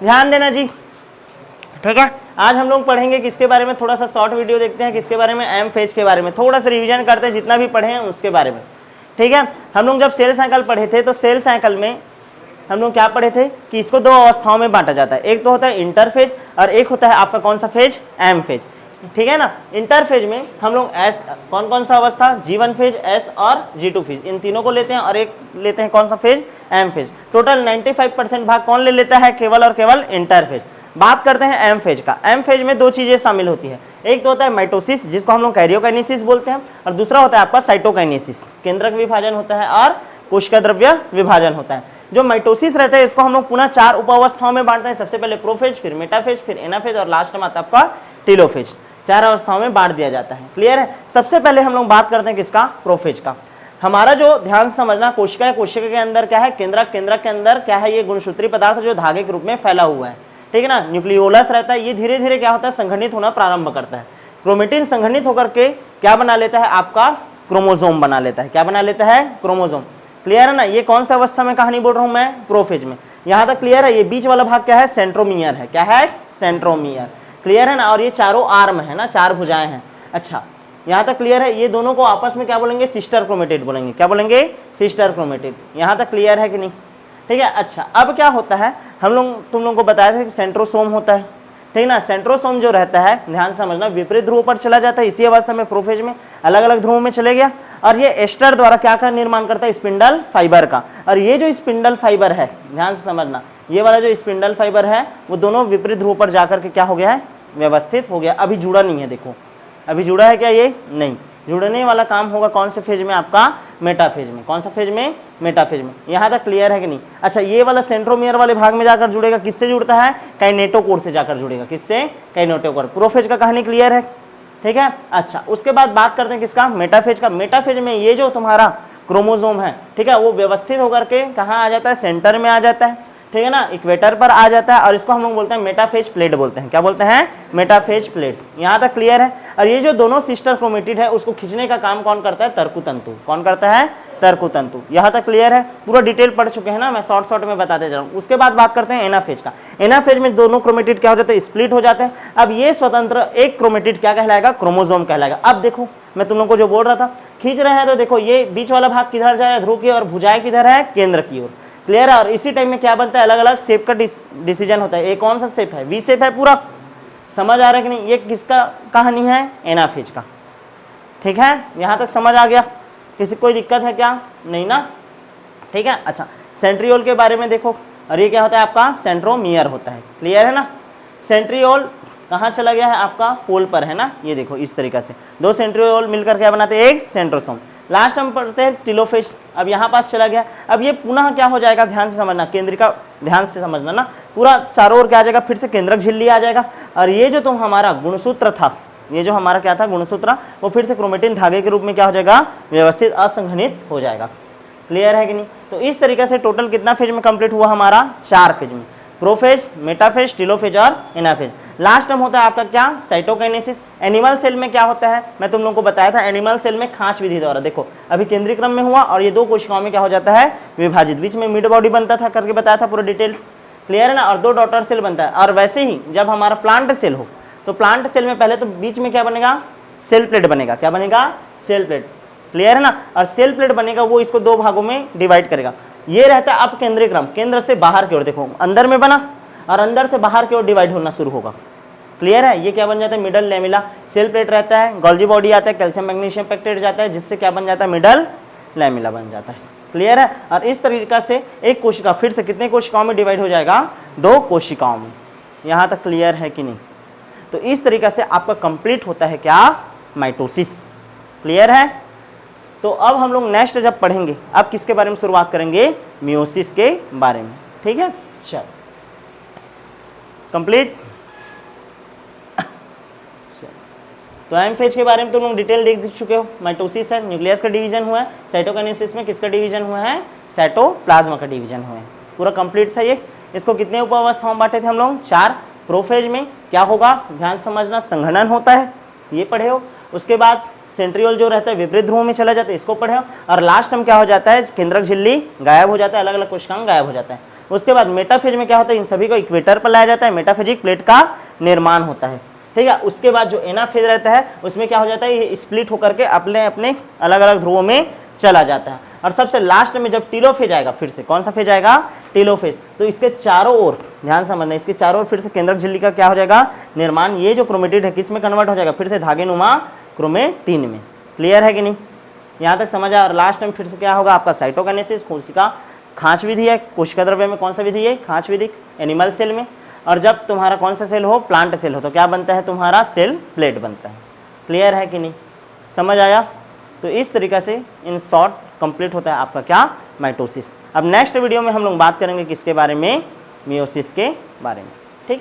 ध्यान देना जी, ठीक है। आज हम लोग पढ़ेंगे किसके बारे में, थोड़ा सा शॉर्ट वीडियो देखते हैं किसके बारे में, एम फेज के बारे में थोड़ा सा रिवीजन करते हैं, जितना भी पढ़े हैं उसके बारे में, ठीक है। हम लोग जब सेल साइकिल पढ़े थे तो सेल साइकिल में हम लोग क्या पढ़े थे कि इसको दो अवस्थाओं में बांटा जाता है, एक तो होता है इंटरफेज और एक होता है आपका कौन सा फेज, एम फेज, ठीक है ना। इंटरफेज में हम लोग एस कौन कौन सा अवस्था, G1 फेज, एस और G2 फेज, इन तीनों को लेते हैं और एक लेते हैं कौन सा फेज, एम फेज। टोटल 95% भाग कौन ले लेता है, केवल और केवल इंटरफेज। बात करते हैं एम फेज का। एम फेज में दो चीजें शामिल होती है, एक तो होता है माइटोसिस जिसको हम लोग कैरियोकाइनेसिस बोलते हैं, और दूसरा होता है आपका साइटोकाइनेसिस, केंद्रक विभाजन होता है और कोशिका द्रव्य विभाजन होता है। जो माइटोसिस रहता है इसको हम लोग पुनः 4 उप अवस्थाओं में बांटते हैं, सबसे पहले प्रोफेज, फिर मेटाफेज, फिर एनाफेज और लास्ट में आता है आपका टेलोफेज। 4 अवस्थाओं में बांट दिया जाता है, क्लियर है। सबसे पहले हम लोग बात करते हैं किसका, प्रोफेज का। हमारा जो ध्यान से समझना, कोशिका है, कोशिका के अंदर क्या है, केंद्रक, केंद्रक के अंदर क्या है, ये गुणसूत्री पदार्थ जो धागे के रूप में फैला हुआ है, ठीक है ना। न्यूक्लियोलस रहता है, ये धीरे धीरे क्या होता है, संगठित होना प्रारंभ करता है। क्रोमेटिन संगठित होकर के क्या बना लेता है, आपका क्रोमोसोम बना लेता है। क्या बना लेता है, क्रोमोसोम, क्लियर है ना। ये कौन सा अवस्था में कहानी बोल रहा हूं मैं, प्रोफेज में। यहां तक क्लियर है। ये बीच वाला भाग क्या है, सेंट्रोमियर है। क्या है, सेंट्रोमियर, क्लियर है ना। और ये चारों आर्म है ना, 4 भुजाएं हैं। अच्छा, यहां तक क्लियर है। ये दोनों को आपस में क्या बोलेंगे, सिस्टर क्रोमेटिड बोलेंगे। क्या बोलेंगे, सिस्टर क्रोमेटिड। यहां तक क्लियर है कि नहीं, ठीक है। अच्छा, अब क्या होता है, हम लोग तुम लोगों को बताया था कि सेंट्रोसोम होता है, ठीक ना। सेंट्रोसोम जो रहता है, ध्यान समझना, विपरीत ध्रुव पर चला जाता है, इसी अवस्था में प्रोफेज में अलग अलग ध्रुवों में चले गया, और ये एस्टर द्वारा क्या का निर्माण करता है, स्पिंडल फाइबर का। और ये जो स्पिंडल फाइबर है, ध्यान से समझना, ये वाला जो स्पिंडल फाइबर है वो दोनों विपरीत ध्रुव पर जाकर के क्या हो गया है, व्यवस्थित हो गया। अभी जुड़ा नहीं है, देखो अभी जुड़ा है क्या, ये नहीं। जुड़ने वाला काम होगा कौन से फेज में, आपका मेटाफेज में। कौन सा फेज में, मेटाफेज में। यहां तक क्लियर है कि नहीं। अच्छा, ये वाला सेंट्रोमियर वाले भाग में जाकर जुड़ेगा, किससे जुड़ता है, काइनेटोकोर से जाकर जुड़ेगा। किससे, काइनेटोकोर। प्रोफेज का कहानी क्लियर है, ठीक है। अच्छा, उसके बाद बात करते हैं किसका, मेटाफेज का। मेटाफेज में ये जो तुम्हारा क्रोमोसोम है, ठीक है, वो व्यवस्थित होकर के कहाँ आ जाता है, सेंटर में आ जाता है, ठीक है ना, इक्वेटर पर आ जाता है, और इसको हम लोग बोलते हैं मेटाफेज प्लेट बोलते हैं। क्या बोलते हैं, मेटाफेज प्लेट। यहाँ तक क्लियर है। और ये जो दोनों सिस्टर क्रोमेटिड है उसको खींचने का काम कौन करता है, तर्कुतंतु। कौन करता है, तर्कुतंतु। यहाँ तक क्लियर है, पूरा डिटेल पढ़ चुके हैं ना, मैं शॉर्ट में बताते जा रहा हूँ। उसके बाद बात करते हैं एनाफेज का। एनाफेज में दोनों क्रोमेटिड क्या हो जाते हैं, स्प्लिट हो जाते हैं। अब ये स्वतंत्र एक क्रोमेटिड क्या कहलाएगा, क्रोमोसोम कहलाएगा। अब देखो मैं तुम लोग को जो बोल रहा था, खींच रहे हैं तो देखो ये बीच वाला भाग किधर जा रहा है, ध्रुव की ओर, भुजाएं किधर है, केंद्र की ओर, क्लियर है। और इसी टाइम में क्या बनता है, अलग अलग शेप का डिसीजन होता है। ये कौन सा शेप है, वी शेप है पूरा, समझ आ रहा है कि नहीं। ये किसका कहानी है, एनाफेज का, ठीक है। यहां तक समझ आ गया, किसी कोई दिक्कत है क्या, नहीं ना, ठीक है। अच्छा, सेंट्रियोल के बारे में देखो, और ये क्या होता है आपका, सेंट्रोमियर होता है, क्लियर है ना। सेंट्रियोल कहाँ चला गया है, आपका पोल पर है ना। ये देखो इस तरीके से दो सेंट्रियोल मिलकर क्या बनाते हैं, एक सेंट्रोसोम। लास्ट हम पढ़ते हैं टेलोफेज। अब यहाँ पास चला गया। अब ये पुनः क्या हो जाएगा, ध्यान से समझना, केंद्रिका ध्यान से समझना ना, पूरा चारों ओर क्या आ जाएगा, फिर से केंद्रक झिल्ली आ जाएगा। और ये जो तुम हमारा गुणसूत्र था, ये जो हमारा क्या था गुणसूत्र, वो फिर से क्रोमेटिन धागे के रूप में क्या हो जाएगा, व्यवस्थित असंघनित हो जाएगा। क्लियर है कि नहीं। तो इस तरीके से टोटल कितना फेज में कंप्लीट हुआ हमारा, 4 फेज में, प्रोफेज, मेटाफेज, टेलोफेज और एनाफेज। लास्ट टर्म होता है आपका क्या, साइटोकाइनेसिस। एनिमल सेल में क्या होता है, मैं तुम लोगों को बताया था, एनिमल सेल में खांच विधि द्वारा, देखो अभी केंद्रीय क्रम में हुआ और ये 2 कोशिकाओं में क्या हो जाता है, विभाजित। बीच में मिड बॉडी बनता था करके बताया था पूरा डिटेल, क्लियर है ना। और 2 डॉटर सेल बनता है। और वैसे ही जब हमारा प्लांट सेल हो तो प्लांट सेल में पहले तो बीच में क्या बनेगा, सेल प्लेट बनेगा। क्या बनेगा, सेल प्लेट, क्लियर है ना। और सेल प्लेट बनेगा, वो इसको 2 भागों में डिवाइड करेगा। ये रहता है अब केंद्रीय क्रम, केंद्र से बाहर की ओर, देखो अंदर में बना और अंदर से बाहर की ओर डिवाइड होना शुरू होगा, क्लियर है। ये क्या बन जाता है, मिडल लेमिला। सेल प्लेट रहता है, गोल्जी बॉडी आता है, कैल्शियम मैग्नीशियम पेक्टेट जाता है, जिससे क्या बन जाता है, मिडल लेमिला बन जाता है, क्लियर है। और इस तरीके से एक कोशिका फिर से कितने कोशिकाओं में डिवाइड हो जाएगा, 2 कोशिकाओं में। यहाँ तक क्लियर है कि नहीं। तो इस तरीके से आपका कंप्लीट होता है क्या, माइटोसिस, क्लियर है। तो अब हम लोग नेक्स्ट जब पढ़ेंगे, अब किसके बारे में शुरुआत करेंगे, मियोसिस के बारे में, ठीक है। चल कंप्लीट। तो एम फेज के बारे में तुम लोग डिटेल देख चुके हो। माइटोसिस है, न्यूक्लियस का डिवीजन हुआ है। साइटोकाइनेसिस में किसका डिवीजन हुआ है, साइटोप्लाज्मा का डिवीजन हुआ है। पूरा कंप्लीट था ये। इसको कितने उप अवस्थाओं में बांटे थे हम लोग, 4। प्रोफेज में क्या होगा, ध्यान समझना, संघनन होता है, ये पढ़े हो। उसके बाद सेंट्रियोल जो रहता है विपरीत ध्रुव में चला जाता है, इसको पढ़े हो। और लास्ट में क्या हो जाता है, केंद्रक झिल्ली गायब हो जाता है, अलग अलग कोशिकांग गायब हो जाता है। उसके बाद मेटाफेज में क्या होता है, इन सभी को इक्वेटर पर लाया जाता है, मेटाफेजिक प्लेट का निर्माण होता है, ठीक है। उसके बाद जो एनाफेज रहता है उसमें क्या हो जाता है, ये स्प्लिट होकर के अपने अपने अलग अलग ध्रुवों में चला जाता है। और सबसे लास्ट में जब टीलोफेज आएगा, फिर से कौन सा फेज आएगा, टीलोफेज, तो इसके चारों ओर ध्यान समझना, इसके चारों ओर फिर से केंद्रक झिल्ली का क्या हो जाएगा, निर्माण। ये जो क्रोमेटिड है किस में कन्वर्ट हो जाएगा, फिर से धागेनुमा क्रोमेटिन में। क्लियर है कि नहीं, यहाँ तक समझ आया। और लास्ट में फिर से क्या होगा आपका साइटोकाइनेसिस, कोशिका खांच विधि है, कोशिका द्रव्य में कौन सा विधि है, खांच विधि, एनिमल सेल में। और जब तुम्हारा कौन सा सेल हो, प्लांट सेल हो, तो क्या बनता है, तुम्हारा सेल प्लेट बनता है। क्लियर है कि नहीं, समझ आया। तो इस तरीके से इन शॉर्ट कंप्लीट होता है आपका क्या, माइटोसिस। अब नेक्स्ट वीडियो में हम लोग बात करेंगे किसके बारे में, मियोसिस के बारे में।